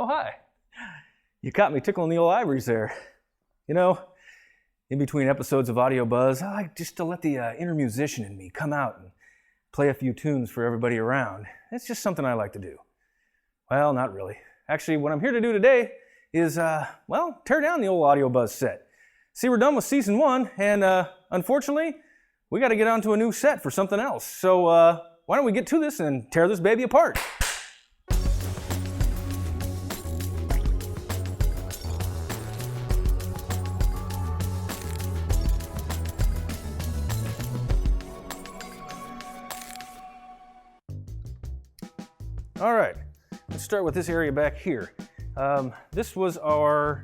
Oh, hi. You caught me tickling the old ivories there. You know, in between episodes of AudioBuzz, I like just to let the inner musician in me come out and play a few tunes for everybody around. It's just something I like to do. Well, not really. Actually, what I'm here to do today is, well, tear down the old AudioBuzz set. See, we're done with season 1, and unfortunately, we got to get onto a new set for something else. So why don't we get to this and tear this baby apart? All right, let's start with this area back here. This was our,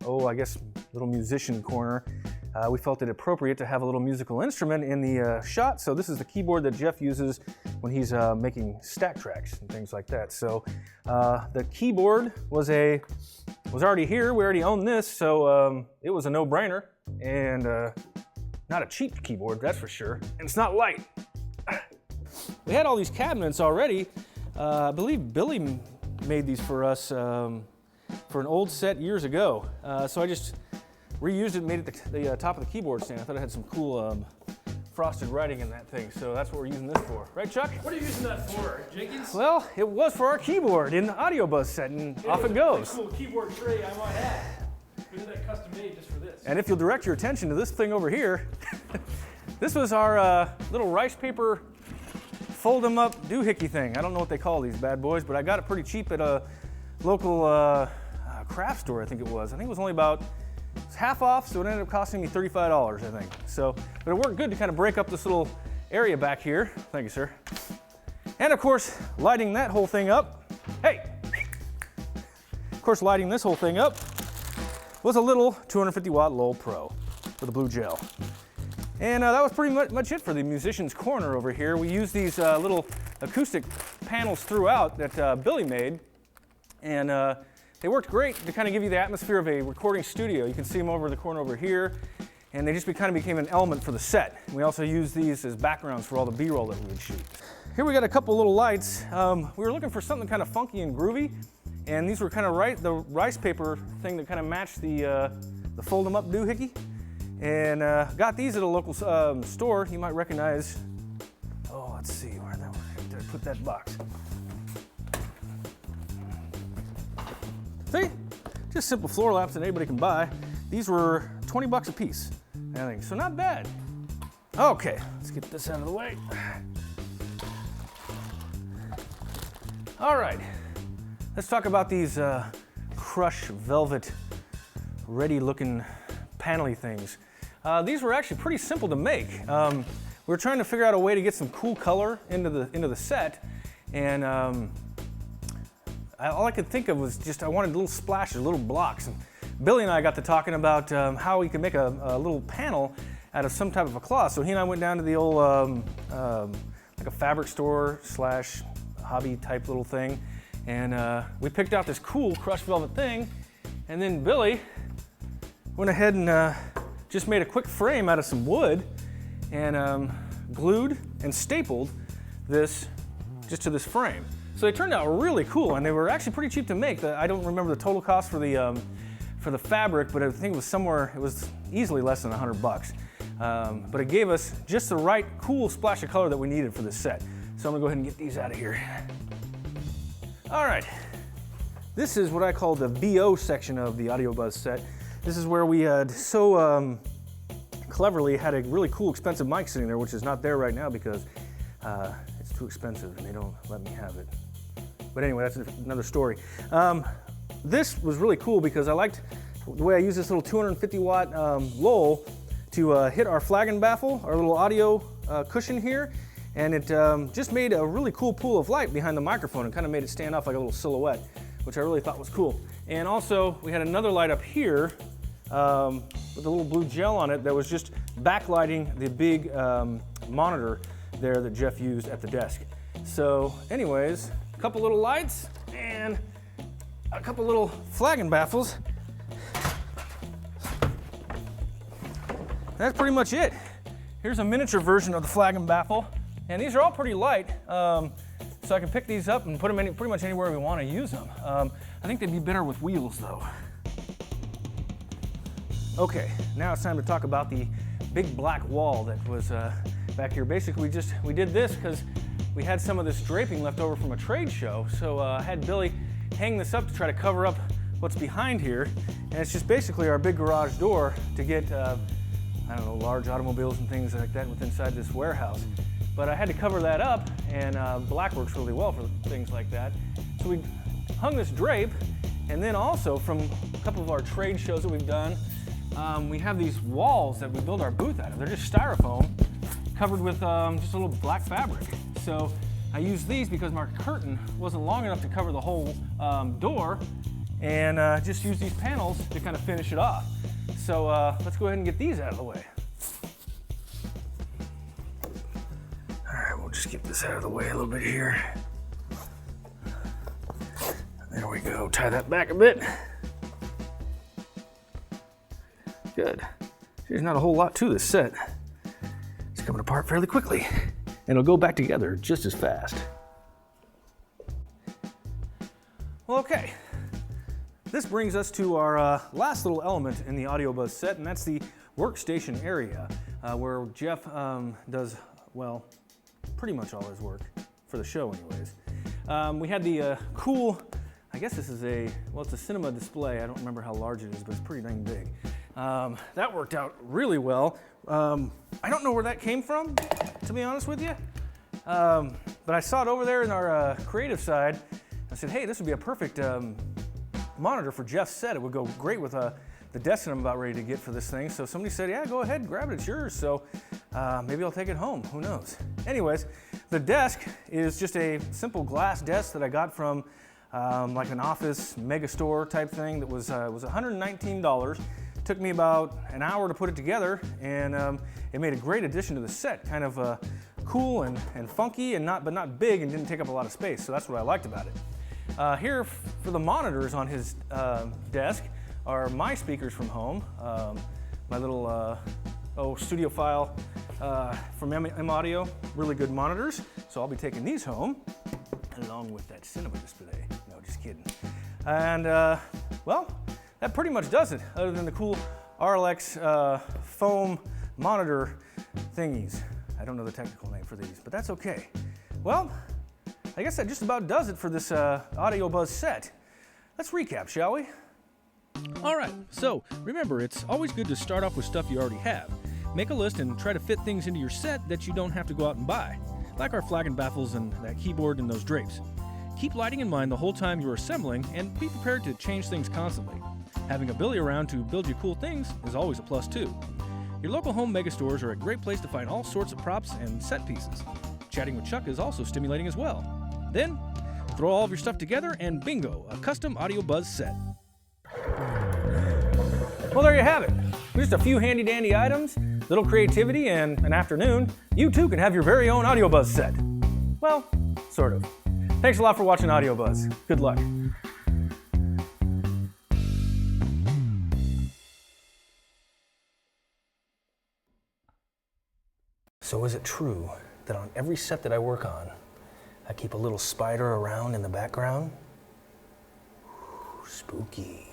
I guess, little musician corner. We felt it appropriate to have a little musical instrument in the shot, so this is the keyboard that Jeff uses when he's making stack tracks and things like that. So the keyboard was already here. We already own this, so it was a no-brainer, and not a cheap keyboard, that's for sure. And it's not light. We had all these cabinets already. I believe Billy made these for us for an old set years ago. So I just reused it and made it the top of the keyboard stand. I thought it had some cool frosted writing in that thing, so that's what we're using this for. Right, Chuck? What are you using that for, Jenkins? Well, it was for our keyboard in the AudioBuzz set, and off it goes. A cool keyboard tray I might add. We did that custom made just for this. And if you'll direct your attention to this thing over here, this was our little rice paper fold them up doohickey thing. I don't know what they call these bad boys, but I got it pretty cheap at a local craft store, I think it was. I think it was only about half off, so it ended up costing me $35, I think. So, but it worked good to kind of break up this little area back here. Thank you, sir. And of course, lighting that whole thing up. Hey! Of course, lighting this whole thing up was a little 250 watt Lowell Pro with a blue gel. And that was pretty much it for the musician's corner over here. We used these little acoustic panels throughout that Billy made, and they worked great to kind of give you the atmosphere of a recording studio. You can see them over the corner over here, and they just kind of became an element for the set. We also used these as backgrounds for all the B-roll that we would shoot. Here we got a couple little lights. We were looking for something kind of funky and groovy, and these were kind of the rice paper thing that kind of matched the fold 'em up doohickey. And got these at a local store. You might recognize, let's see, where did I put that box? See, just simple floor lamps that anybody can buy. These were 20 bucks a piece, I think, so not bad. Okay, let's get this out of the way. All right, let's talk about these crushed velvet, ready looking panel-y things. These were actually pretty simple to make. We were trying to figure out a way to get some cool color into the set, and all I could think of was just I wanted little splashes, little blocks. And Billy and I got to talking about how we could make a little panel out of some type of a cloth. So he and I went down to the old like a fabric store slash hobby type little thing, and we picked out this cool crushed velvet thing, and then Billy went ahead and just made a quick frame out of some wood and glued and stapled this just to this frame. So they turned out really cool, and they were actually pretty cheap to make. I don't remember the total cost for the fabric, but I think it was easily less than 100 bucks. But it gave us just the right cool splash of color that we needed for this set. So I'm gonna go ahead and get these out of here. All right, this is what I call the BO section of the AudioBuzz set. This is where we had so cleverly had a really cool expensive mic sitting there, which is not there right now because it's too expensive and they don't let me have it. But anyway, that's another story. This was really cool because I liked the way I used this little 250 watt Lowell to hit our flagon baffle, our little audio cushion here, and it just made a really cool pool of light behind the microphone and kind of made it stand off like a little silhouette, which I really thought was cool. And also, we had another light up here with a little blue gel on it that was just backlighting the big monitor there that Jeff used at the desk. So anyways, a couple little lights and a couple little flagon baffles. That's pretty much it. Here's a miniature version of the flagon baffle, and these are all pretty light. So so I can pick these up and put them pretty much anywhere we want to use them. I think they'd be better with wheels though. Okay, now it's time to talk about the big black wall that was back here. Basically, we did this because we had some of this draping left over from a trade show. So I had Billy hang this up to try to cover up what's behind here. And it's just basically our big garage door to get, I don't know, large automobiles and things like that with inside this warehouse. But I had to cover that up, and black works really well for things like that. So we hung this drape, and then also from a couple of our trade shows that we've done, we have these walls that we build our booth out of. They're just styrofoam covered with just a little black fabric. So I used these because my curtain wasn't long enough to cover the whole door, and just use these panels to kind of finish it off. So let's go ahead and get these out of the way. All right, we'll just get this out of the way a little bit here. There we go, tie that back a bit. Good. There's not a whole lot to this set. It's coming apart fairly quickly, and it'll go back together just as fast. Well, okay. This brings us to our last little element in the AudioBuzz set, and that's the workstation area, where Jeff does, well, pretty much all his work, for the show anyways. We had the cool, I guess this is it's a cinema display. I don't remember how large it is, but it's pretty dang big. That worked out really well. I don't know where that came from, to be honest with you. But I saw it over there in our creative side. I said, hey, this would be a perfect monitor for Jeff's set. It would go great with the desk that I'm about ready to get for this thing. So somebody said, yeah, go ahead, grab it, it's yours. So maybe I'll take it home, who knows. Anyways, the desk is just a simple glass desk that I got from like an office mega store type thing that was $119. Took me about an hour to put it together, and it made a great addition to the set. Kind of cool and funky, but not big, and didn't take up a lot of space. So that's what I liked about it. Here for the monitors on his desk are my speakers from home. My little studio file from M Audio. Really good monitors. So I'll be taking these home along with that cinema display. No, just kidding. And well, that pretty much does it, other than the cool RLX foam monitor thingies. I don't know the technical name for these, but that's okay. Well, I guess that just about does it for this AudioBuzz set. Let's recap, shall we? All right, so remember, it's always good to start off with stuff you already have. Make a list and try to fit things into your set that you don't have to go out and buy, like our flag and baffles and that keyboard and those drapes. Keep lighting in mind the whole time you're assembling, and be prepared to change things constantly. Having a Billy around to build you cool things is always a plus too. Your local home megastores are a great place to find all sorts of props and set pieces. Chatting with Chuck is also stimulating as well. Then, throw all of your stuff together and bingo, a custom AudioBuzz set. Well, there you have it. With just a few handy dandy items, little creativity, and an afternoon, you too can have your very own AudioBuzz set. Well, sort of. Thanks a lot for watching AudioBuzz. Good luck. So is it true that on every set that I work on, I keep a little spider around in the background? Ooh, spooky.